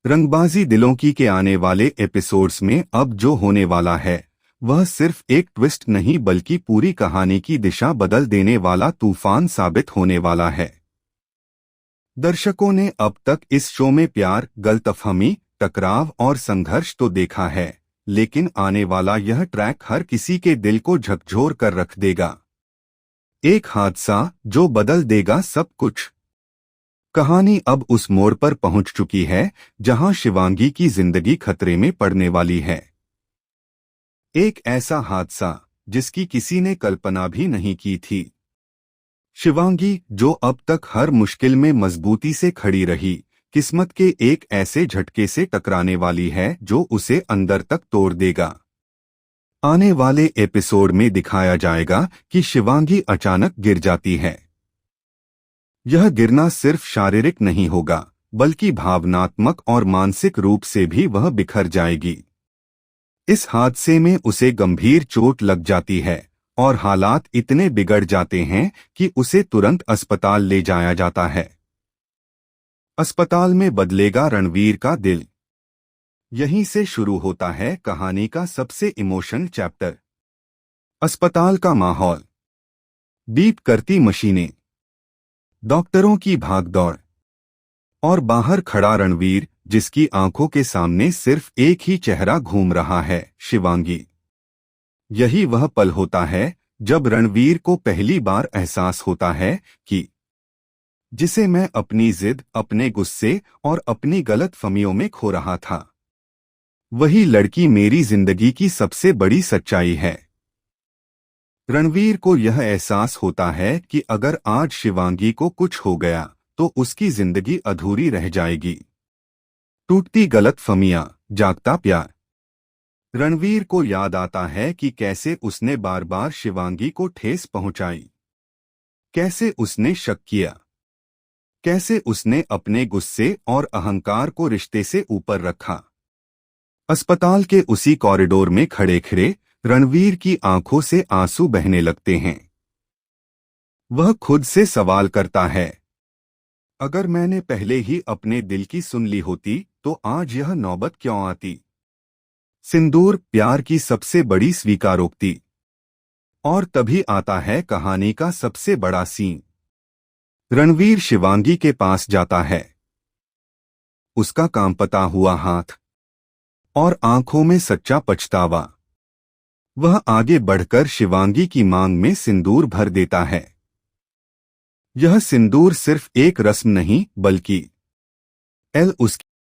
रंगबाजी दिलों की के आने वाले एपिसोड्स में अब जो होने वाला है वह सिर्फ एक ट्विस्ट नहीं बल्कि पूरी कहानी की दिशा बदल देने वाला तूफान साबित होने वाला है। दर्शकों ने अब तक इस शो में प्यार, गलतफहमी, टकराव और संघर्ष तो देखा है, लेकिन आने वाला यह ट्रैक हर किसी के दिल को झकझोर कर रख देगा। एक हादसा जो बदल देगा सब कुछ। कहानी अब उस मोड़ पर पहुंच चुकी है जहां शिवांगी की जिंदगी खतरे में पड़ने वाली है। एक ऐसा हादसा जिसकी किसी ने कल्पना भी नहीं की थी। शिवांगी, जो अब तक हर मुश्किल में मजबूती से खड़ी रही, किस्मत के एक ऐसे झटके से टकराने वाली है जो उसे अंदर तक तोड़ देगा। आने वाले एपिसोड में दिखाया जाएगा कि शिवांगी अचानक गिर जाती है। यह गिरना सिर्फ शारीरिक नहीं होगा, बल्कि भावनात्मक और मानसिक रूप से भी वह बिखर जाएगी। इस हादसे में उसे गंभीर चोट लग जाती है और हालात इतने बिगड़ जाते हैं कि उसे तुरंत अस्पताल ले जाया जाता है। अस्पताल में बदलेगा रणवीर का दिल। यहीं से शुरू होता है कहानी का सबसे इमोशनल चैप्टर। अस्पताल का माहौल, बीप करती मशीनें, डॉक्टरों की भागदौड़ और बाहर खड़ा रणवीर, जिसकी आंखों के सामने सिर्फ एक ही चेहरा घूम रहा है, शिवांगी। यही वह पल होता है जब रणवीर को पहली बार एहसास होता है कि जिसे मैं अपनी जिद, अपने गुस्से और अपनी गलतफहमियों में खो रहा था, वही लड़की मेरी जिंदगी की सबसे बड़ी सच्चाई है। रणवीर को यह एहसास होता है कि अगर आज शिवांगी को कुछ हो गया तो उसकी जिंदगी अधूरी रह जाएगी। टूटती गलतफहमियां, जागता प्यार। रणवीर को याद आता है कि कैसे उसने बार बार शिवांगी को ठेस पहुंचाई, कैसे उसने शक किया, कैसे उसने अपने गुस्से और अहंकार को रिश्ते से ऊपर रखा। अस्पताल के उसी कॉरिडोर में खड़े खड़े रणवीर की आंखों से आंसू बहने लगते हैं। वह खुद से सवाल करता है, अगर मैंने पहले ही अपने दिल की सुन ली होती तो आज यह नौबत क्यों आती। सिंदूर, प्यार की सबसे बड़ी स्वीकारोक्ति। और तभी आता है कहानी का सबसे बड़ा सीन। रणवीर शिवांगी के पास जाता है, उसका कांपता हुआ हाथ और आंखों में सच्चा पछतावा। वह आगे बढ़कर शिवांगी की मांग में सिंदूर भर देता है। यह सिंदूर सिर्फ एक रस्म नहीं बल्कि उसकी